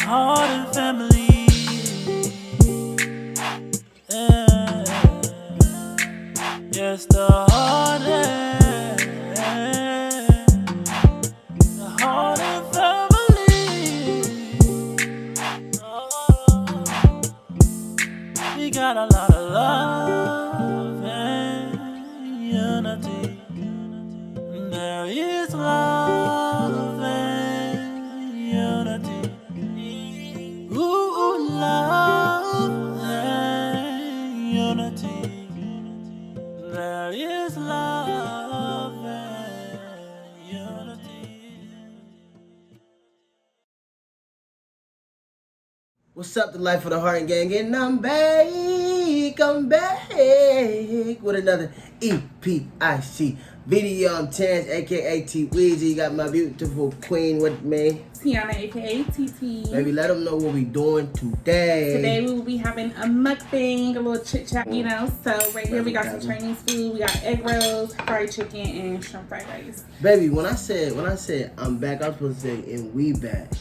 heart and family. Yeah. Yes, the heart and family. Oh, we got a lot of love and unity. There is love and unity. Ooh, love and unity. There is love and unity. What's up, the Life of the Heart Gang? And I'm back with another EPIC video. I'm Terrence, aka T Weezy. Got my beautiful queen with me, Tiana, aka TT. Baby, let them know what we doing today. Today we will be having a mukbang, a little chit chat, you know. So right here we got some Chinese food. We got egg rolls, fried chicken, and shrimp fried rice. Baby, when I said I'm back, I was supposed to say and we back.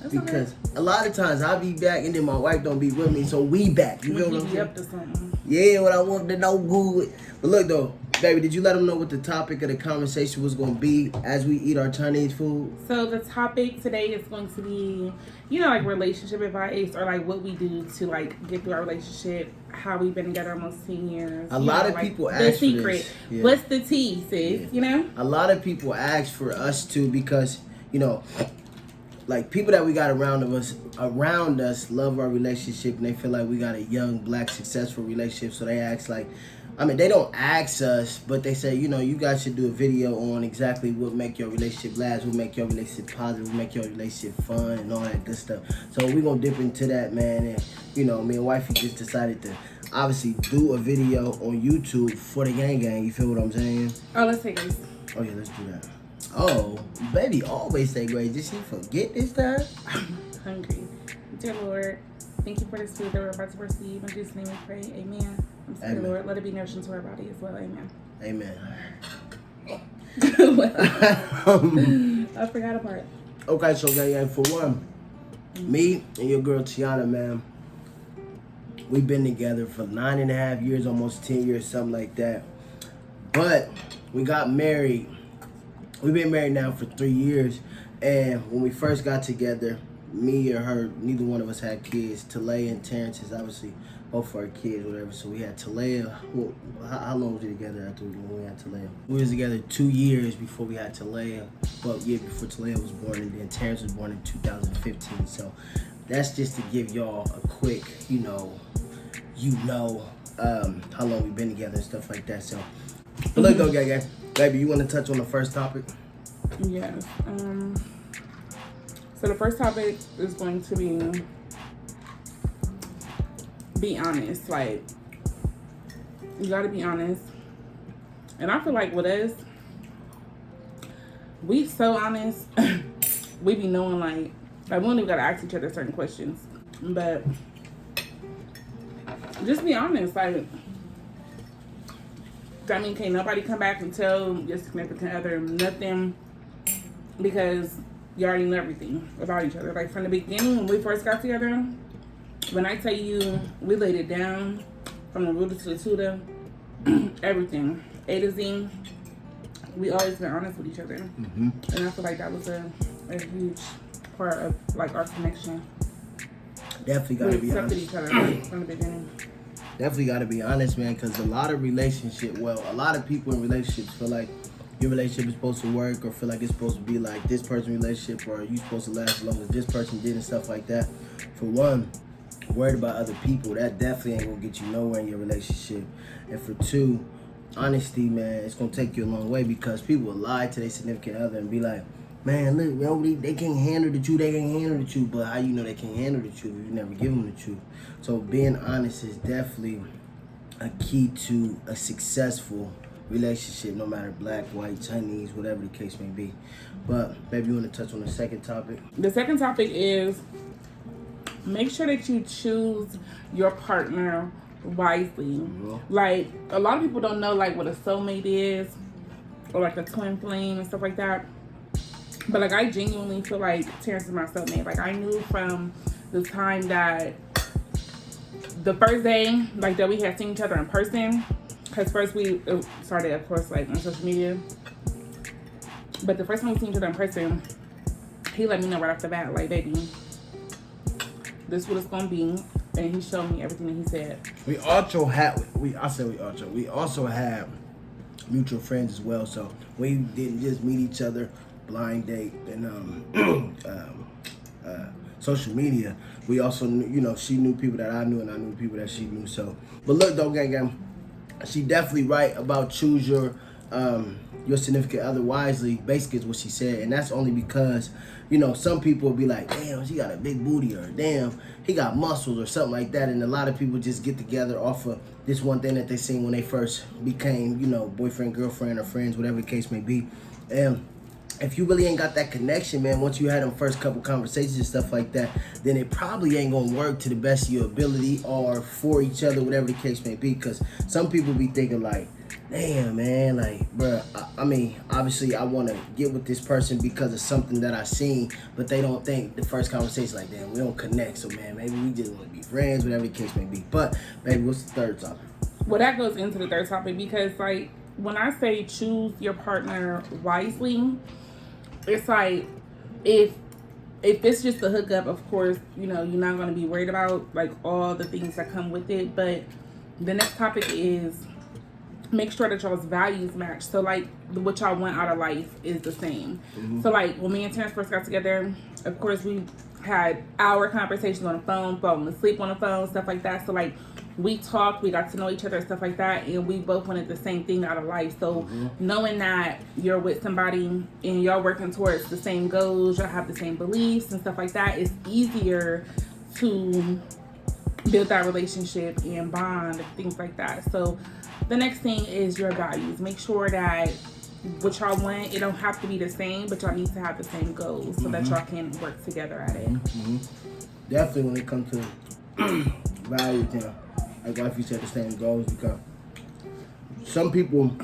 That's because okay. A lot of times I'll be back and then my wife don't be with me, so we back. You feel what I'm saying? Up to something. Yeah, what I want to know good. But look though, baby, did you let them know what the topic of the conversation was going to be as we eat our Chinese food? So the topic today is going to be, you know, like relationship advice or like what we do to like get through our relationship, how we've been together almost 10 years. A lot of people ask the for secret. this. Yeah. What's the tea, sis? Yeah. You know? A lot of people ask for us to because, you know, like people that we got around us love our relationship and they feel like we got a young, black, successful relationship. So they ask like, I mean, they don't ask us, but they say, you know, you guys should do a video on exactly what make your relationship last, what make your relationship positive, what make your relationship fun and all that good stuff. So we're going to dip into that, man. And, you know, me and wifey just decided to obviously do a video on YouTube for the gang. You feel what I'm saying? Oh, let's take this. Oh, yeah, let's do that. Oh, baby, always say great. Did she forget this time? I'm hungry. Dear Lord, thank you for this food that we're about to receive. In Jesus' name we pray. Amen. I'm sorry, Amen. Lord. Let it be nourishing to our body as well. Amen. Amen. I forgot a part. Okay, so gang, for one, me and your girl Tiana, man, we've been together for 9.5 years, almost 10 years, something like that. But we got married. We've been married now for 3 years, and when we first got together, me or her, neither one of us had kids. Talea and Terrence is obviously both our kids, whatever. So we had Talea. Well, how long was we together after we had Talea? We was together 2 years before we had Talea. Well, yeah, before Talea was born, and then Terrence was born in 2015. So that's just to give y'all a quick, how long we've been together and stuff like that. So, but let's go, gang. Baby, you want to touch on the first topic? Yes. So the first topic is going to be honest. Like, you gotta be honest. And I feel like with us, we so honest. We be knowing like we don't even gotta ask each other certain questions. But just be honest. Like, I mean, can't nobody come back and tell your significant other nothing because you already know everything about each other. Like from the beginning when we first got together, when I tell you we laid it down from the rooter to the tutor, everything, A to Z, we always been honest with each other. Mm-hmm. And I feel like that was a huge part of like our connection. Definitely gotta be honest. We accepted each other like, from the beginning. Definitely got to be honest, man, because a lot of people in relationships feel like your relationship is supposed to work or feel like it's supposed to be like this person's relationship or you supposed to last as long as this person did and stuff like that. For one, worried about other people, that definitely ain't going to get you nowhere in your relationship. And for two, honesty, man, it's going to take you a long way because people will lie to their significant other and be like, man, look, they can't handle the truth, but how you know they can't handle the truth if you never give them the truth? So being honest is definitely a key to a successful relationship, no matter black, white, Chinese, whatever the case may be. But, baby, you want to touch on the second topic? The second topic is make sure that you choose your partner wisely. Mm-hmm. Like, a lot of people don't know, like, what a soulmate is or, like, a twin flame and stuff like that. But, like, I genuinely feel like Terrence is my soulmate. Like, I knew from the time that the first day, like that we had seen each other in person. Because first we started, of course, like on social media. But the first time we seen each other in person, he let me know right off the bat, like, baby, this is what it's gonna be. And he showed me everything that he said. We also have mutual friends as well. So we didn't just meet each other blind date and social media. We also knew, you know, she knew people that I knew and I knew people that she knew. So, but look though, gang, she definitely right about choose your significant other wisely. Basically, is what she said, and that's only because, you know, some people will be like, damn, she got a big booty, or damn, he got muscles, or something like that. And a lot of people just get together off of this one thing that they seen when they first became, you know, boyfriend, girlfriend, or friends, whatever the case may be. And if you really ain't got that connection, man, once you had them first couple conversations and stuff like that, then it probably ain't gonna work to the best of your ability or for each other, whatever the case may be. Because some people be thinking like, damn, man, like, bruh, I mean, obviously I want to get with this person because of something that I seen, but they don't think the first conversation like, damn, we don't connect, so man, maybe we just want to be friends, whatever the case may be. But, baby, what's the third topic? Well, that goes into the third topic because, like, when I say choose your partner wisely, it's like, if it's just a hookup, of course, you know, you're not going to be worried about, like, all the things that come with it. But the next topic is make sure that y'all's values match. So, like, what y'all want out of life is the same. Mm-hmm. So, like, when me and Terrence first got together, of course, we had hour conversations on the phone, falling asleep on the phone, stuff like that. So, like, we talked, we got to know each other, stuff like that, and we both wanted the same thing out of life. So, knowing that you're with somebody and y'all working towards the same goals, y'all have the same beliefs and stuff like that, it's easier to build that relationship and bond and things like that. So, the next thing is your values. Make sure that what y'all want, it don't have to be the same, but y'all need to have the same goals so that y'all can work together at it. Definitely when it comes to values, you know, like wifey said, the same goals, because some people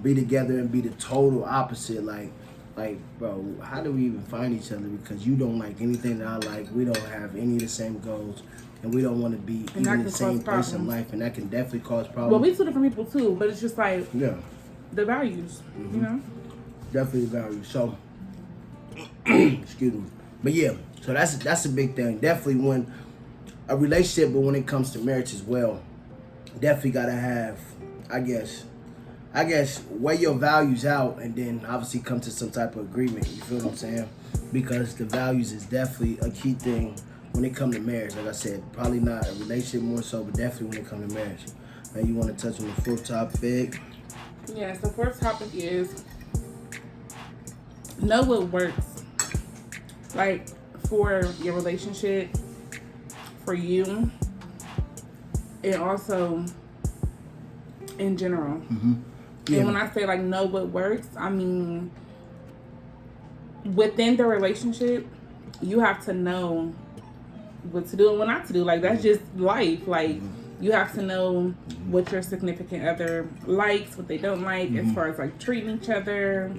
be together and be the total opposite. Like, bro, how do we even find each other? Because you don't like anything that I like. We don't have any of the same goals. And we don't want to be even in the same place in life, and that can definitely cause problems. Well, we two different people too, but it's just like the values, you know. Definitely the values. So, excuse me, but yeah, so that's a big thing. Definitely when a relationship, but when it comes to marriage as well, definitely gotta have, I guess, weigh your values out, and then obviously come to some type of agreement. You feel what I'm saying? Because the values is definitely a key thing when it comes to marriage. Like I said, probably not a relationship more so, but definitely when it comes to marriage. Now you want to touch on the fourth topic? Yes, the fourth topic is know what works. Like, for your relationship, for you, and also in general. Yeah. And when I say, like, know what works, I mean, within the relationship, you have to know what to do and what not to do. Like, that's just life. Like, you have to know what your significant other likes, what they don't like, as far as, like, treating each other,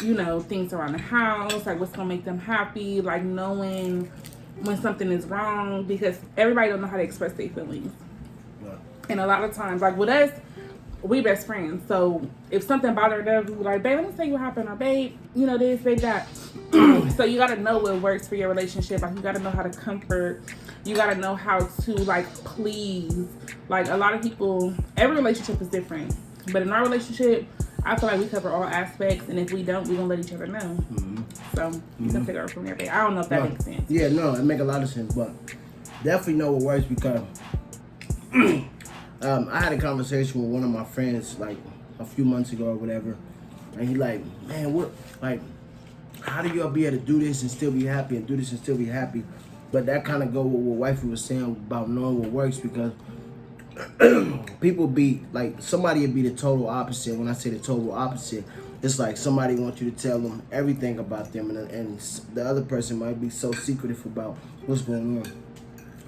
you know, things around the house, like, what's gonna make them happy, like, knowing when something is wrong, because everybody don't know how to express their feelings. And a lot of times, like, with us, we best friends. So if something bothered us, we like, babe, let me tell you what happened, or babe, you know, this, babe, that. So you gotta know what works for your relationship. Like, you gotta know how to comfort. You gotta know how to, like, please. Like, a lot of people, every relationship is different. But in our relationship, I feel like we cover all aspects, and if we don't, we're gonna let each other know. So you can figure out from there, babe. I don't know if that makes sense. Yeah, no, it makes a lot of sense, but definitely know what works, because I had a conversation with one of my friends like a few months ago or whatever, and he like, man, what, like, how do y'all be able to do this and still be happy, and do this and still be happy? But that kind of go with what wifey was saying about knowing what works, because people be like, somebody would be the total opposite. When I say the total opposite, it's like somebody wants you to tell them everything about them, and the other person might be so secretive about what's going on.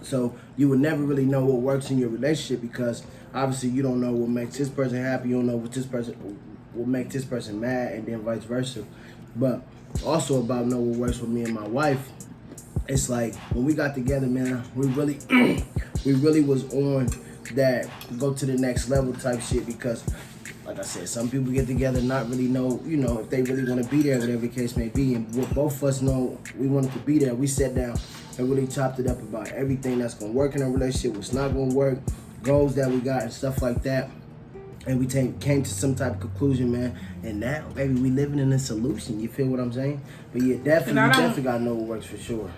So you would never really know what works in your relationship, because obviously you don't know what makes this person happy, you don't know what makes this person mad, and then vice versa. But also about know what works with me and my wife it's like when we got together, man, we really we really was on that go to the next level type shit because like I said, some people get together not really know, if they really want to be there, whatever the case may be. And what both of us know we wanted to be there. We sat down and really chopped it up about everything that's gonna work in a relationship, what's not gonna work, goals that we got and stuff like that. And we came to some type of conclusion, man. And now, baby, we living in a solution. You feel what I'm saying? But yeah, definitely gotta know what works for sure.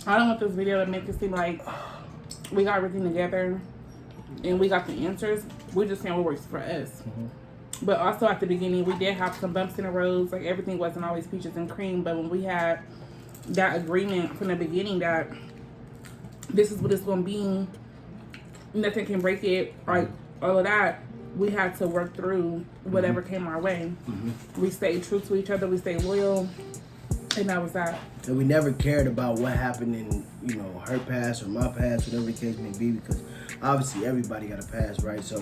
I don't want this video to make it seem like we got everything together and we got the answers. We're just saying what works for us. But also at the beginning, we did have some bumps in the roads. Like everything wasn't always peaches and cream. But when we had that agreement from the beginning that this is what it's going to be, nothing can break it, like all of that, we had to work through whatever came our way. We stayed true to each other. We stayed loyal. And that was that. And we never cared about what happened in, her past or my past, whatever the case may be, because obviously everybody got a past, right? So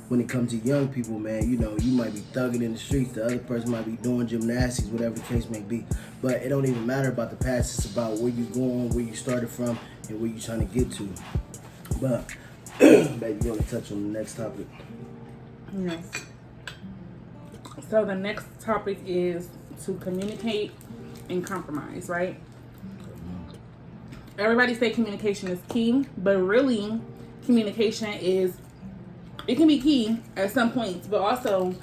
when it comes to young people, man, you might be thugging in the streets, the other person might be doing gymnastics, whatever the case may be. But it don't even matter about the past. It's about where you going, where you started from, and where you trying to get to. But, baby, you want to touch on the next topic? Yes. So the next topic is to communicate and compromise, right? Everybody say communication is key, but really communication it can be key at some points, but also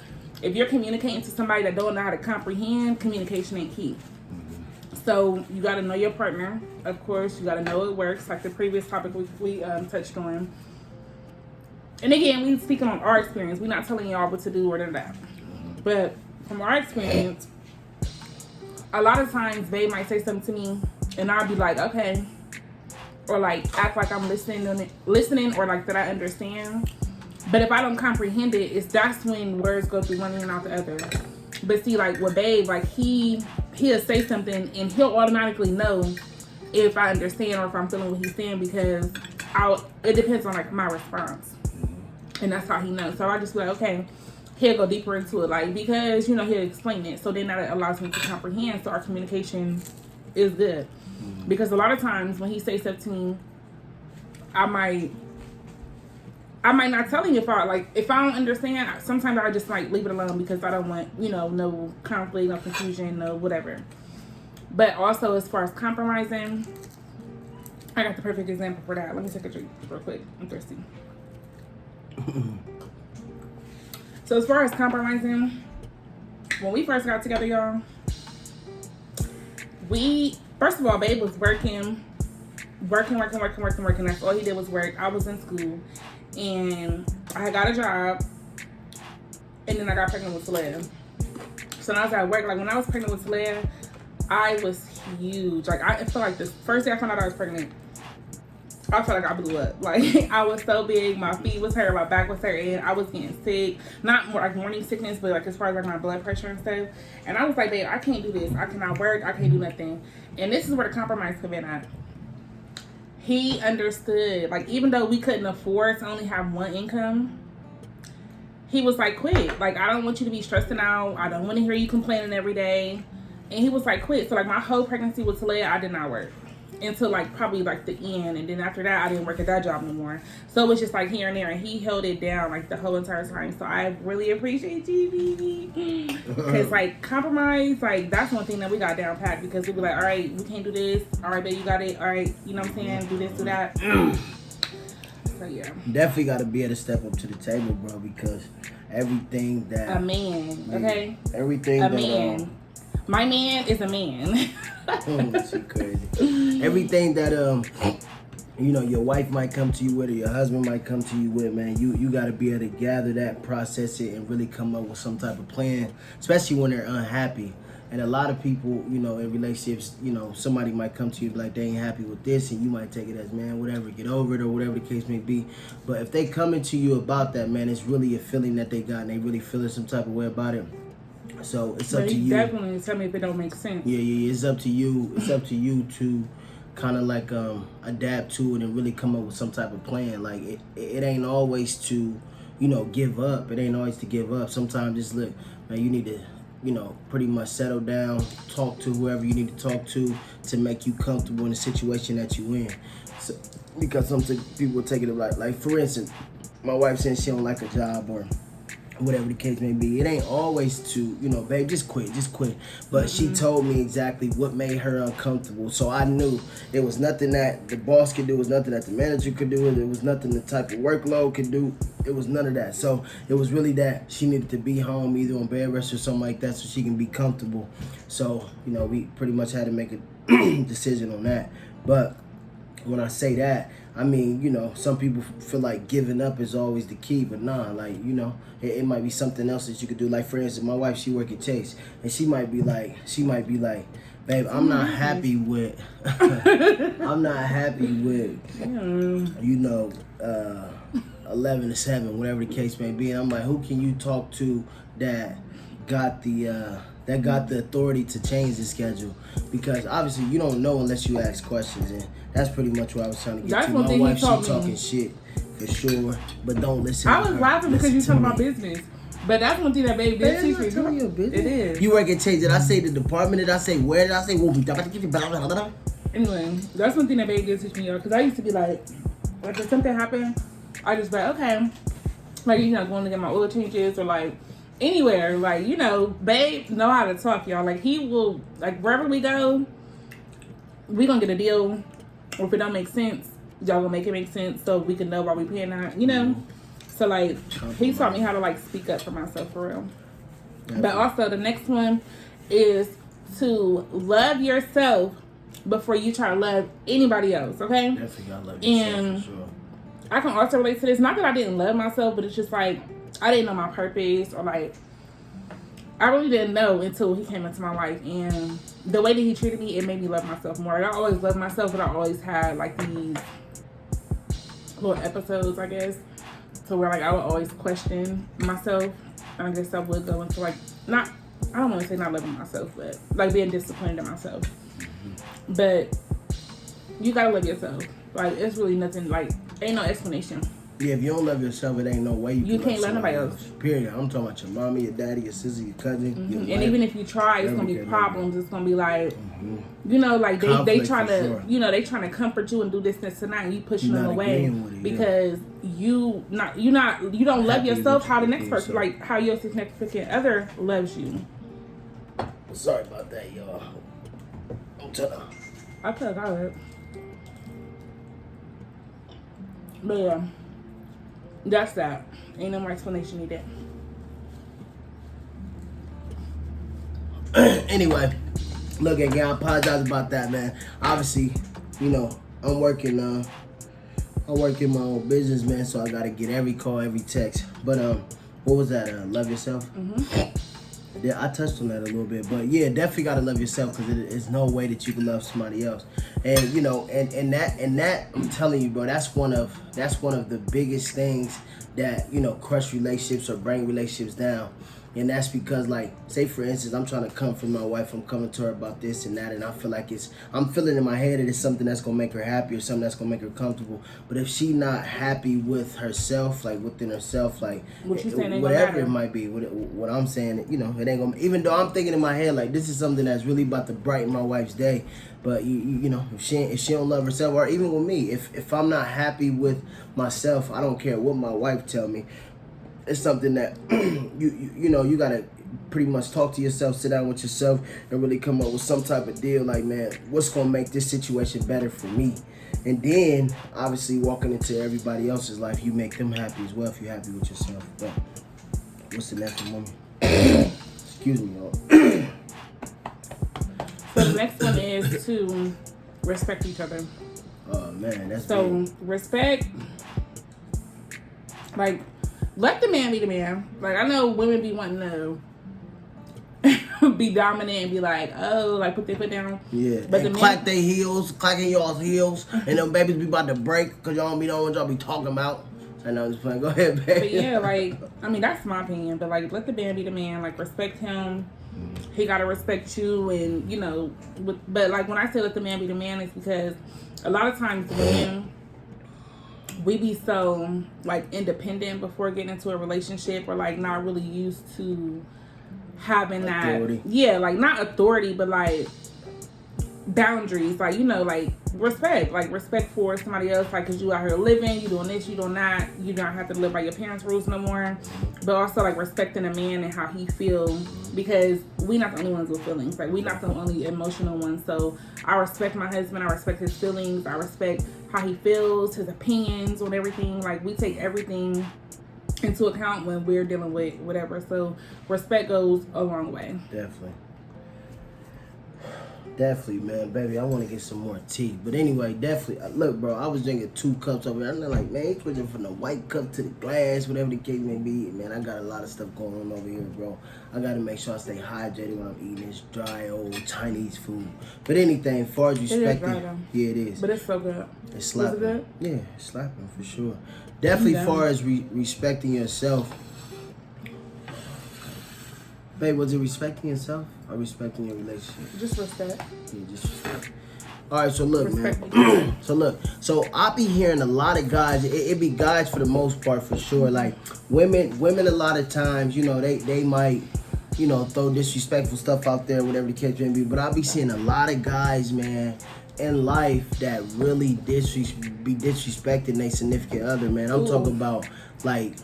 if you're communicating to somebody that don't know how to comprehend, communication ain't key. So you got to know your partner, of course. You got to know it works, like the previous topic we touched on. And again, we speaking on our experience. We're not telling y'all what to do or that. But from our experience, a lot of times they might say something to me and I'll be like, okay, or like act like I'm listening or like that I understand. But if I don't comprehend it, that's when words go through one ear and out the other. But see, like with Babe, like he'll say something and he'll automatically know if I understand or if I'm feeling what he's saying because it depends on like my response. And that's how he knows. So I just be like, okay, he'll go deeper into it, like, because, he'll explain it. So then that allows me to comprehend. So our communication is good. Because a lot of times when he says stuff to me, I might not tell him if I don't understand. Sometimes I just like leave it alone because I don't want, no conflict, no confusion, no whatever. But also as far as compromising, I got the perfect example for that. Let me take a drink real quick. I'm thirsty. So as far as compromising, when we first got together, y'all, first of all, Babe was working. That's all he did was work. I was in school, and I got a job, and then I got pregnant with Talia. So when I was at work, like when I was pregnant with Talia, I was huge. Like I felt like the first day I found out I was pregnant, I felt like I blew up. Like I was so big, my feet was hurt, my back was hurt, and I was getting sick. Not more like morning sickness, but like as far as like my blood pressure and stuff. And I was like, babe, I can't do this. I cannot work. I can't do nothing. And this is where the compromise come in at. He understood. Like even though we couldn't afford to only have one income, he was like, quit. Like I don't want you to be stressing out. I don't want to hear you complaining every day. And he was like, quit. So like my whole pregnancy with Talia, I did not work. Until like probably like the end, and then after that I didn't work at that job no more. So it was just like here and there, and he held it down like the whole entire time. So I really appreciate you, baby. Because like compromise, like that's one thing that we got down pat, because we were like, all right, we can't do this. All right, babe, you got it. All right, you know what I'm saying? Do this, do that. So yeah, definitely got to be able to step up to the table, bro, because everything that a man, okay, everything a that man. My man is a man. She crazy. Everything that your wife might come to you with, or your husband might come to you with, man, you got to be able to gather that, process it, and really come up with some type of plan, especially when they're unhappy. And a lot of people, in relationships, somebody might come to you like they ain't happy with this, and you might take it as, man, whatever, get over it, or whatever the case may be. But if they coming to you about that, man, it's really a feeling that they got, and they really feeling some type of way about it. So it's up to you. Definitely tell me if it don't make sense. Yeah. It's up to you. It's up to you to kind of like adapt to it and really come up with some type of plan. Like it ain't always to, give up. It ain't always to give up. Sometimes just look, man, you need to pretty much settle down, talk to whoever you need to talk to make you comfortable in the situation that you in. So, because some people take it like for instance, my wife saying she don't like a job or whatever the case may be. It ain't always to, babe, just quit. But she told me exactly what made her uncomfortable. So I knew it was nothing that the boss could do, it was nothing that the manager could do, it was nothing the type of workload could do. It was none of that. So it was really that she needed to be home either on bed rest or something like that so she can be comfortable. So, we pretty much had to make a decision on that. But when I say that, I mean, some people feel like giving up is always the key, but nah, like, it might be something else that you could do. Like, for instance, my wife, she work at Chase, and she might be like, babe, I'm not happy with, 11 to 7, whatever the case may be. And I'm like, who can you talk to that got the authority to change the schedule? Because obviously you don't know unless you ask questions, and that's pretty much what I was trying to get That's to. one My thing wife, he taught she me. talking shit for sure, but don't listen. I was laughing because you talking me. about business. But that's one thing that baby did teach me. Telling your business. It is. You work at Chase. Did I say the department? Did I say where? Did I say what? Anyway, that's one thing that baby did teach me, y'all. Because I used to be like if something happened, I just be like, okay. Like, going to get my oil changes or like anywhere. Like, babe know how to talk, y'all. Like, he will, like, wherever we go, we gonna get a deal. Or if it don't make sense, y'all gonna make it make sense so we can know why we paying that, So, like, he taught me how to, like, speak up for myself for real. Yeah. But also, the next one is to love yourself before you try to love anybody else, okay? Definitely gotta love yourself, and for sure. I can also relate to this. Not that I didn't love myself, but it's just, like, I didn't know my purpose or, like, I really didn't know until he came into my life. And the way that he treated me, it made me love myself more. Like, I always loved myself, but I always had, like, these little episodes, I guess, to where, like, I would always question myself. And I guess I would go into, like, I don't want to say not loving myself, but, like, being disappointed in myself. Mm-hmm. But you gotta love yourself. Like, it's really nothing, like, ain't no explanation. Yeah, if you don't love yourself, it ain't no way you can't love nobody else. Period. I'm talking about your mommy, your daddy, your sister, your cousin, your wife. And even if you try, it's gonna be problems. It's gonna be like, like they trying to, they trying to comfort you and do this tonight, and you pushing them away because you don't love yourself. How the next person, like how your significant other loves you. Sorry about that, y'all. I could have got it, but yeah. That's that. Ain't no more explanation needed. Anyway, look again. I apologize about that, man. Obviously, I'm working my own business, man. So I gotta get every call, every text. But what was that? Love yourself. Mm-hmm. Yeah, I touched on that a little bit, but yeah, definitely gotta love yourself because there's no way that you can love somebody else. And and that I'm telling you, bro, that's one of the biggest things that crush relationships or bring relationships down. And that's because, like, say for instance, I'm trying to comfort my wife, I'm coming to her about this and that, and I feel like I'm feeling in my head that it's something that's gonna make her happy or something that's gonna make her comfortable. But if she not happy with herself, like within herself, like whatever it might be, what I'm saying, it ain't gonna. Even though I'm thinking in my head like this is something that's really about to brighten my wife's day, but if she don't love herself, or even with me, if I'm not happy with myself, I don't care what my wife tell me. It's something that you gotta pretty much talk to yourself, sit down with yourself, and really come up with some type of deal. Like, man, what's gonna make this situation better for me? And then, obviously, walking into everybody else's life, you make them happy as well if you're happy with yourself. But what's the next one, mommy? Excuse me, y'all. So the next one is to respect each other. Oh man, that's so big. Respect. Like, let the man be the man. Like, I know women be wanting to be dominant and be like, oh, like put their foot down. Yeah, but and clack their heels, clacking y'all's heels, and them babies be about to break because y'all don't be knowing what y'all be talking about. I know, I'm just playing. Go ahead, baby. But yeah, like, I mean, that's my opinion. But like, let the man be the man. Like, respect him. He gotta respect you, and but like when I say let the man be the man, it's because a lot of times women, we be so like independent before getting into a relationship, or like not really used to having authority. that, yeah, like not authority, but like boundaries, like, you know, like respect for somebody else, like, because you out here living, you doing this, you doing that, you don't have to live by your parents' rules no more, but also like respecting a man and how he feels, because we not the only ones with feelings, like we not the only emotional ones. So I respect my husband, I respect his feelings, I respect how he feels, his opinions on everything. Like we take everything into account when we're dealing with whatever. So respect goes a long way. Definitely, man, baby. I want to get some more tea. But anyway, definitely. Look, bro, I was drinking 2 cups over here. I'm like, man, he's switching from the white cup to the glass, whatever the case may be. Man, I got a lot of stuff going on over here, bro. I got to make sure I stay hydrated when I'm eating this dry, old Chinese food. But anything, as far as respecting. Yeah, it is. But it's so good. It's slapping. Is it good? Yeah, it's slapping for sure. Definitely, as far as respecting yourself. Babe, was it respecting yourself or respecting your relationship? Just respect. Yeah, just respect. All right, so look, Respect man. So I be hearing a lot of guys. It be guys for the most part, for sure. Like women a lot of times, you know, they might, you know, throw disrespectful stuff out there, whatever the case may be. But I be seeing a lot of guys, man, in life that really be disrespecting their significant other, man. I'm talking about like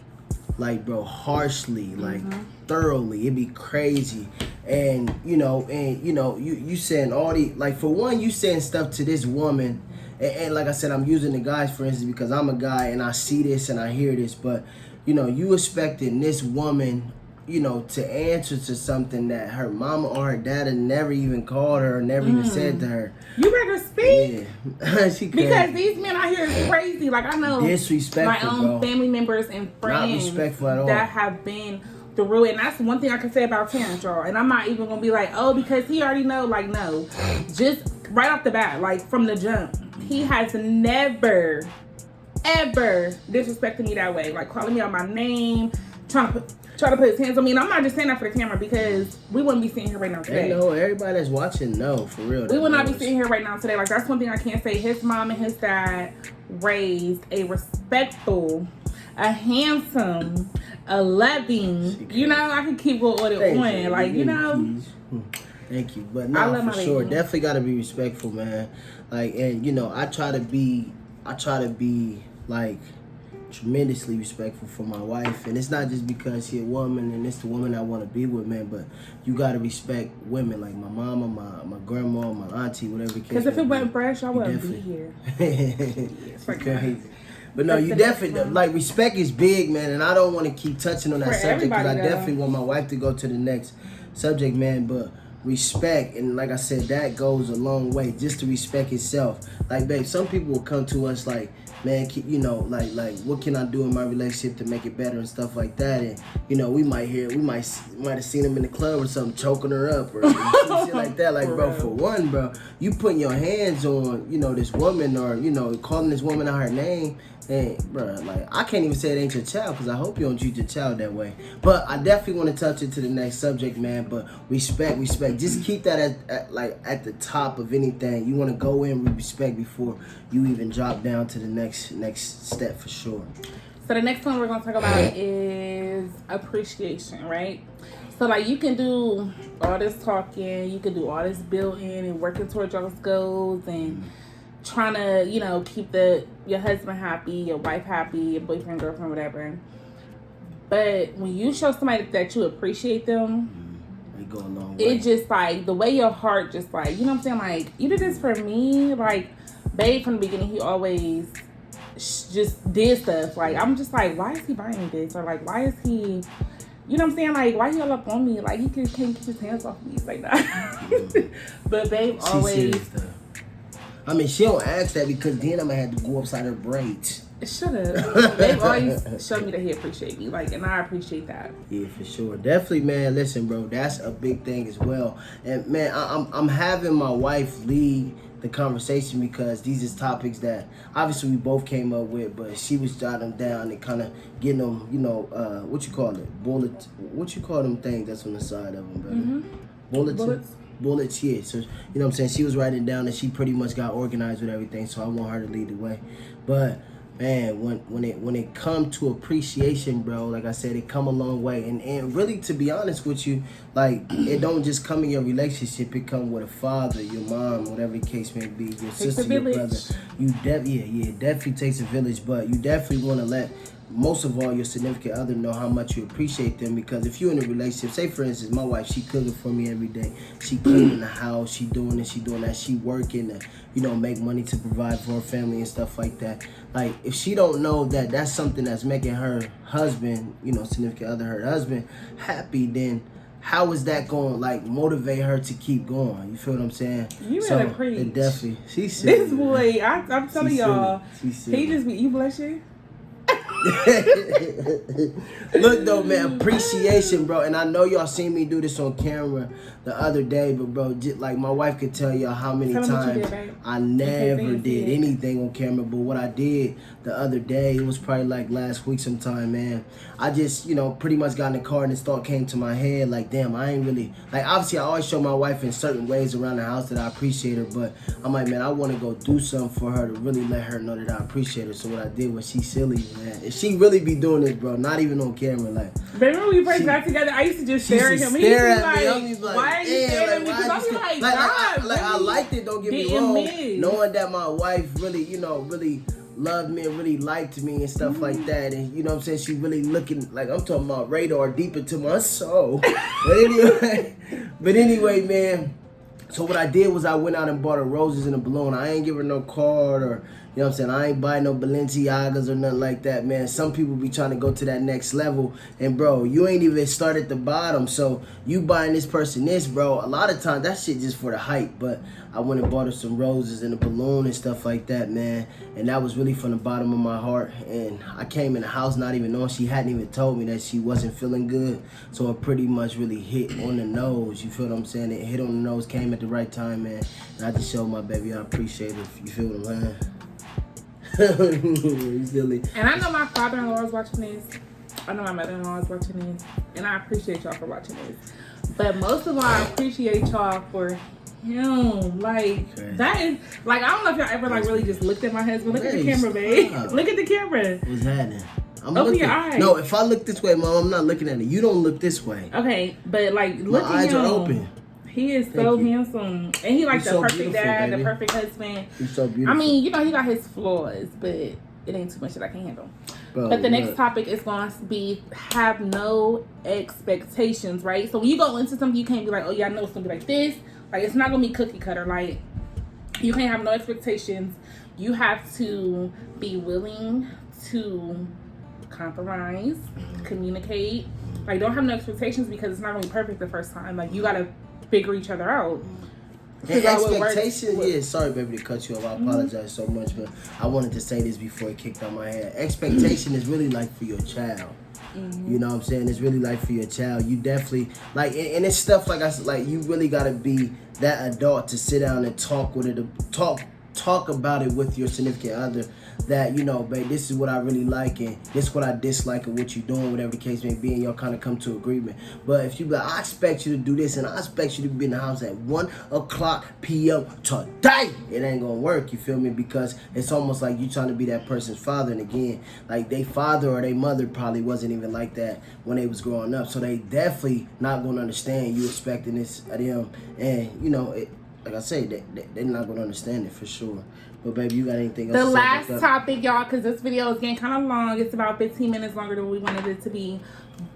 bro, harshly, like thoroughly. It'd be crazy. And you saying all the, like, for one, you saying stuff to this woman, and like I said, I'm using the guys for instance because I'm a guy and I see this and I hear this, but you know, you expecting this woman, you know, to answer to something that her mama or her dad had never even called her, or never even said to her. You better speak. Yeah. She because these men out here is crazy. Like, I know disrespectful, my own family members and friends not respectful at all, that have been through it. And that's one thing I can say about Terrence, y'all. And I'm not even gonna be like, oh, because he already know. Like, no. Just right off the bat, like from the jump, he has never, ever disrespected me that way. Like calling me out my name, trying to put his hands on me. And I'm not just saying that for the camera because we wouldn't be sitting here right now today. No, everybody that's watching, no, for real. We would not be sitting here right now today. Like, that's one thing I can't say. His mom and his dad raised a respectful, a handsome, a loving, you know, I can keep going on. Like, you know. Thank you. But no, for sure. Baby. Definitely got to be respectful, man. Like, and, you know, I try to be, like, tremendously respectful for my wife, and it's not just because she's a woman and it's the woman I want to be with, man, but you gotta respect women like my mama, my grandma, my auntie, whatever the case. Because if it wasn't fresh, I wouldn't be here. It's crazy. But no, you definitely, like, respect is big, man, and I don't want to keep touching on that subject because I definitely want my wife to go to the next subject, man, but respect, and like I said, that goes a long way, just to respect itself. Like, babe, some people will come to us like, man, you know, like, what can I do in my relationship to make it better and stuff like that? And you know, we might have seen them in the club or something choking her up or shit like that. Like, bro, for one, bro, you putting your hands on, you know, this woman, or you know, calling this woman out her name. And bro, like, I can't even say it ain't your child because I hope you don't treat your child that way. But I definitely want to touch it to the next subject, man. But respect. Just keep that at the top of anything. You want to go in with respect before you even drop down to the next step, for sure. So the next one we're gonna talk about is appreciation, right? So like, you can do all this talking, you can do all this building and working towards your goals and trying to, you know, keep your husband happy, your wife happy, your boyfriend, girlfriend, whatever. But when you show somebody that you appreciate them, they go a long way. It just like the way your heart just like, you know what I'm saying? Like, you did this for me. Like, babe, from the beginning, he always just did stuff. Like, I'm just like, why is he buying me this? Or like, why is he, you know what I'm saying? Like, why he all up on me? Like, he can't keep his hands off me. It's like that. But babe always. I mean, she don't ask that because then I'm gonna have to go upside her braids. Shut up. They've always showed me that he appreciate me, like, and I appreciate that. Yeah, for sure. Definitely, man. Listen, bro, that's a big thing as well. And man, I'm having my wife lead the conversation because these is topics that obviously we both came up with, but she was jotting them down and kind of getting them, you know, what you call it? What you call them things that's on the side of them, brother? Bullets, yeah. So, you know what I'm saying? She was writing down and she pretty much got organized with everything, so I want her to lead the way. But man, when it come to appreciation, bro, like I said, it come a long way. And really, to be honest with you, like, it don't just come in your relationship. It come with a father, your mom, whatever the case may be, your sister, your brother. You it definitely takes a village, but you definitely want to let, most of all, your significant other know how much you appreciate them. Because if you're in a relationship, say for instance, my wife, she cooking for me every day, she cleaning the house, she doing this, she doing that, she working to, you know, make money to provide for her family and stuff like that. Like, if she don't know that that's something that's making her husband, you know, significant other, her husband, happy, then how is that going to, like, motivate her to keep going? You feel what I'm saying? You better preach. It definitely, she's serious. This boy, I'm telling y'all, he just be, you blushing? Look though, man, appreciation, bro. And I know y'all seen me do this on camera the other day, but bro, just, like, my wife could tell y'all how many times I never did anything on camera. But what I did the other day, it was probably like last week sometime, man. I just, you know, pretty much got in the car and this thought came to my head, like, damn, I ain't really, like, obviously I always show my wife in certain ways around the house that I appreciate her, but I'm like, man, I want to go do something for her to really let her know that I appreciate her. So what I did was, she's silly, man. If she really be doing this, bro, not even on camera, like. Remember when we first got together, I used to just stare at him. He used to be like, why are you staring at me? Because I'm like, I liked it, don't get me wrong. Knowing that my wife really, you know, really loved me and really liked me and stuff like that. And you know what I'm saying? She really looking, like, I'm talking about radar deep into my soul. But anyway, man. So what I did was I went out and bought her roses and a balloon. I ain't give her no card, or, you know what I'm saying, I ain't buy no Balenciagas or nothing like that, man. Some people be trying to go to that next level. And, bro, you ain't even start at the bottom. So you buying this person this, bro, a lot of times that shit just for the hype. But I went and bought her some roses and a balloon and stuff like that, man. And that was really from the bottom of my heart. And I came in the house not even knowing, she hadn't even told me that she wasn't feeling good. So it pretty much really hit on the nose. You feel what I'm saying? It hit on the nose, came at the right time, man. And I just showed my baby I appreciate it. You feel what I'm saying? Silly. And I know my father-in-law is watching this. I know my mother-in-law is watching this. And I appreciate y'all for watching this. But most of all, I appreciate y'all for him. Like, that is, like, I don't know if y'all ever, like, really just looked at my husband. Look at the camera, babe. Look at the camera. What's happening? Open your eyes. No, if I look this way, Mom, I'm not looking at it. You don't look this way. Okay, but, like, look my at him. eyes are open. He is so handsome. And he like the perfect dad, the perfect husband. He's so beautiful. I mean, you know, he got his flaws, but it ain't too much that I can handle. Bro, but the next topic is going to be have no expectations, right? So when you go into something, you can't be like, oh yeah, I know it's going to be like this. Like, it's not going to be cookie cutter. Like, you can't have no expectations. You have to be willing to compromise, communicate. Like, don't have no expectations because it's not going to be perfect the first time. Like, you got to figure each other out. And expectation, yeah, sorry baby to cut you off, I apologize so much, but I wanted to say this before it kicked out my head. Expectation is really like for your child. You know what I'm saying? It's really like for your child. You definitely, like, and it's stuff like I said, like, you really gotta be that adult to sit down and talk with it, talk about it with your significant other, that, you know, babe, this is what I really like and this is what I dislike and what you're doing, whatever the case may be, and y'all kind of come to agreement. But if you be like, I expect you to do this and I expect you to be in the house at 1:00 p.m. today, it ain't gonna work, you feel me? Because it's almost like you trying to be that person's father, and again, like, they father or they mother probably wasn't even like that when they was growing up, so they definitely not gonna understand you expecting this of them. And, you know, like I say, they're not going to understand it for sure. But, baby, you got anything else to say? The last topic, y'all, because this video is getting kind of long. It's about 15 minutes longer than we wanted it to be.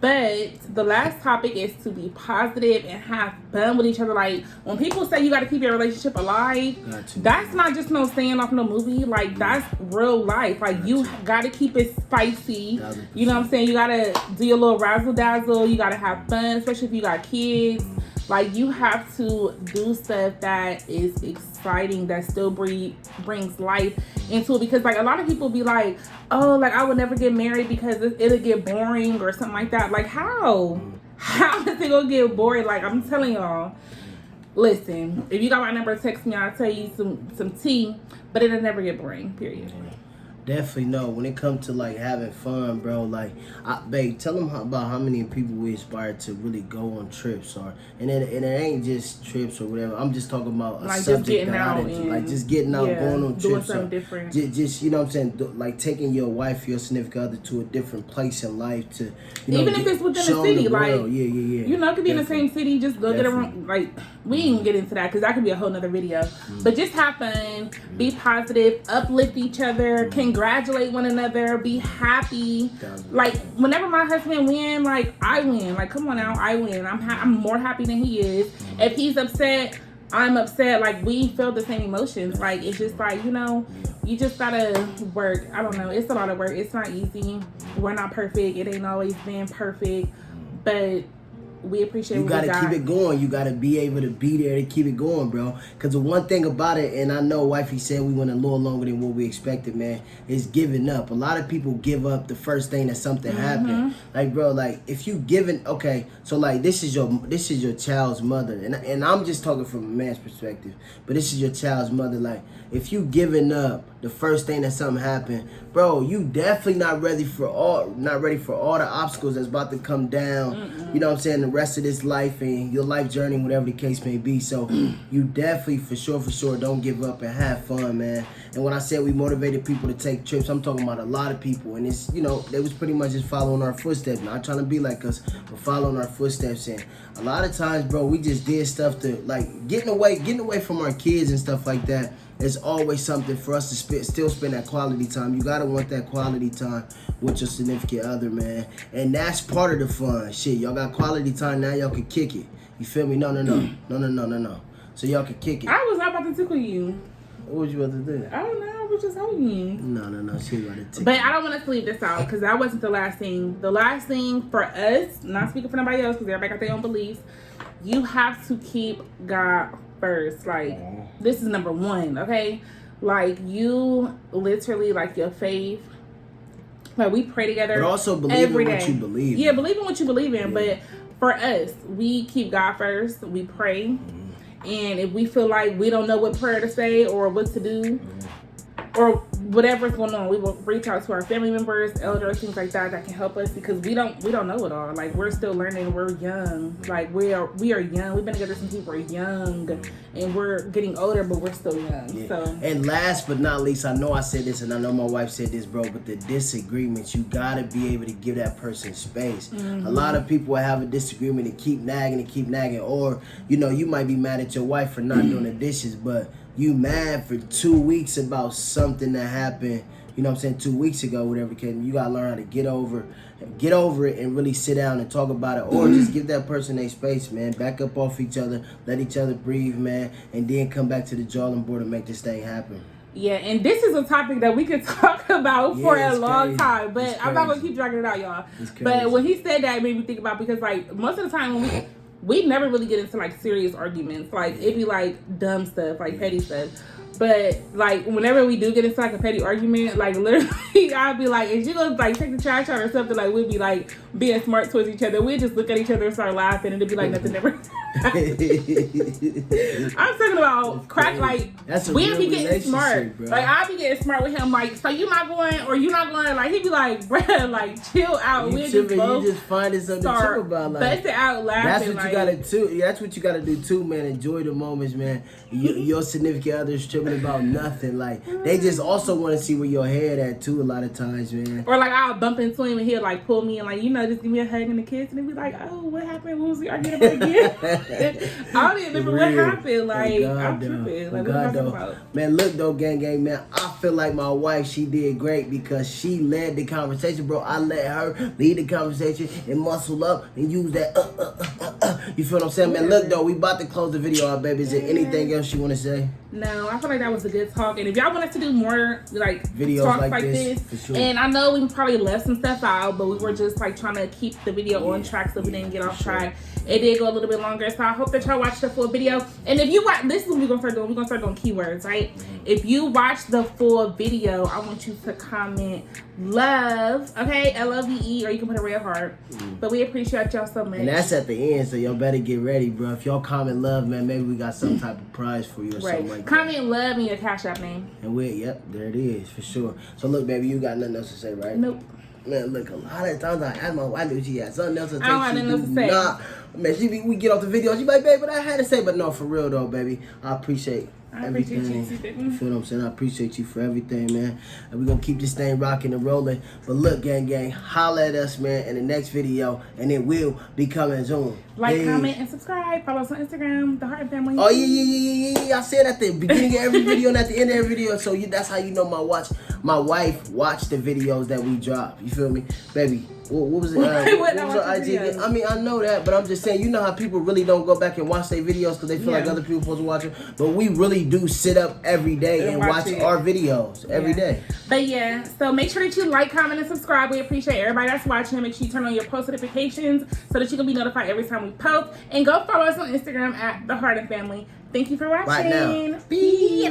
But the last topic is to be positive and have fun with each other. Like, when people say you got to keep your relationship alive, that's not just no saying off no movie. Like, that's real life. Like, you got to keep it spicy. 100%. You know what I'm saying? You got to do your little razzle-dazzle. You got to have fun, especially if you got kids. Like, you have to do stuff that is exciting, that still brings life into it. Because, like, a lot of people be like, oh, like, I would never get married because it'll get boring or something like that. Like, how? How is it going to get boring? Like, I'm telling y'all, listen, if you got my number, text me. I'll tell you some tea. But it'll never get boring, period. Definitely no. When it comes to like having fun, bro, like, babe, tell them about how many people we inspire to really go on trips, and it ain't just trips or whatever. I'm just talking about a Like just subject getting that out I didn't, like just getting out, yeah, going on doing trips, something different. Just you know what I'm saying, like taking your wife, your significant other to a different place in life to, you know, even if it's within the city, like yeah, you know, it could be in the Definitely. same city. Just go get around. Like we ain't get into that because that could be a whole nother video. But just have fun, be positive, uplift each other, congratulate one another, be happy. Like whenever my husband win, like I win. Like come on now, I win. I'm more happy than he is. If he's upset, I'm upset. Like we feel the same emotions. Like it's just like, you know, you just gotta work. I don't know. It's a lot of work. It's not easy. We're not perfect. It ain't always been perfect, but we appreciate. You gotta keep it going. You gotta be able to be there to keep it going, bro. Cause the one thing about it, and I know wifey said we went a little longer than what we expected, man, is giving up. A lot of people give up the first thing that something happened. Like, bro, like if you giving, okay, so like this is your child's mother, and I'm just talking from a man's perspective, but this is your child's mother. Like if you giving up the first thing that something happened, bro, you definitely not ready for all the obstacles that's about to come down. You know what I'm saying? The rest of this life and your life journey, whatever the case may be. So you definitely for sure don't give up and have fun, man. And when I said we motivated people to take trips, I'm talking about a lot of people, and it's, you know, they was pretty much just following our footsteps, not trying to be like us, but following our footsteps. And a lot of times, bro, we just did stuff to like getting away from our kids and stuff like that. It's always something for us to still spend that quality time. You gotta want that quality time with your significant other, man. And that's part of the fun. Shit, y'all got quality time, now y'all can kick it. You feel me? No. So y'all can kick it. I was not about to tickle you. What was you about to do? I don't know. I was just holding you. No. She was about to tickle. But I don't want us to leave this out because that wasn't the last thing. The last thing for us, not speaking for nobody else because everybody got their own beliefs, you have to keep God first. Like, this is number one, okay? Like, you literally, like, your faith. Like, we pray together. But also believe in what you believe in. Yeah, believe in what you believe in. Yeah. But for us, we keep God first. We pray. And if we feel like we don't know what prayer to say or what to do, or whatever's going on, we will reach out to our family members, elders, things like that can help us because we don't know it all. Like we're still learning. We're young. Like we are young. We've been together since we were young, and we're getting older, but we're still young. Yeah. So. And last but not least, I know I said this, and I know my wife said this, bro. But the disagreements, you gotta be able to give that person space. A lot of people will have a disagreement and keep nagging, or you know, you might be mad at your wife for not doing the dishes, but you mad for 2 weeks about something that happened, you know what I'm saying, 2 weeks ago, whatever it came. You gotta learn how to get over it and really sit down and talk about it, or just give that person a space, man. Back up off each other, let each other breathe, man, and then come back to the drawing board and make this thing happen. Yeah, and this is a topic that we could talk about for a long time, but I'm not gonna keep dragging it out, y'all. But when he said that, it made me think about, because like most of the time when we never really get into like serious arguments. Like it'd be like dumb stuff, like petty stuff. But like whenever we do get into like a petty argument, like literally I'll be like, is you gonna like take the trash out or something? Like we'd be like being smart towards each other. We'd just look at each other and start laughing, and it'd be like nothing ever. I'm talking about crack. Like we'd be getting smart. Bro. Like I'd be getting smart with him. Like, so you not going or you not going? Like he'd be like, bruh, like chill out. You just finding something to talk about. Like bust it out laughing. That's what like, you gotta do. That's what you gotta do too, man. Enjoy the moments, man. Your significant other's tripping about nothing. Like they just also want to see where your head at too. A lot of times, man. Or like I'll bump into him and he'll like pull me and like, you know, just give me a hug and a kiss, and he'll be like, oh, what happened? What was we arguing about again? I don't even remember what happened. Like I'm tripping. Like what am I talking about? Man, look though, gang, man. I feel like my wife, she did great because she led the conversation, bro. I let her lead the conversation and muscle up and use that. You feel what I'm saying, man? Look though, we about to close the video out, baby. Is there anything else you want to say? No, I feel like that was a good talk. And if y'all want us to do more like videos talks like this, for sure. And I know we probably left some stuff out, but we were just like trying to keep the video on track so we didn't get off track. It did go a little bit longer, so I hope that y'all watched the full video. And if you watch, this is what we're gonna start doing. We're gonna start doing keywords, right? If you watch the full video, I want you to comment love, okay, LOVE, or you can put a red heart. But we appreciate y'all so much. And that's at the end, so y'all better get ready, bro. If y'all comment love, man, maybe we got some type of prize for you or something like that. like that. Comment love and your Cash App name. And yep, there it is for sure. So look, baby, you got nothing else to say, right? Nope. Man, look, a lot of times I ask my wife if she had something else to say. I don't have nothing else to say. Nah, man, we get off the video, she be like, babe, but I had to say, but no, for real though, baby, I appreciate everything. You feel what I'm saying? I appreciate you for everything, man. And we're gonna keep this thing rocking and rolling. But look, gang, holla at us, man, in the next video, and it will be coming soon. Like, comment, and subscribe. Follow us on Instagram, The Heart Family. Oh yeah. I said at the beginning of every video and at the end of every video, so that's how you know my wife watched the videos that we drop. You feel me, baby? What was it? What was her IG? I mean, I know that, but I'm just saying, you know how people really don't go back and watch their videos because they feel like other people supposed to watch it. But we really do sit up every day and watch our videos every day. But yeah, so make sure that you like, comment, and subscribe. We appreciate everybody that's watching. Make sure you turn on your post notifications so that you can be notified every time we post. And go follow us on Instagram at The Heart and Family. Thank you for watching. Right now. Peace.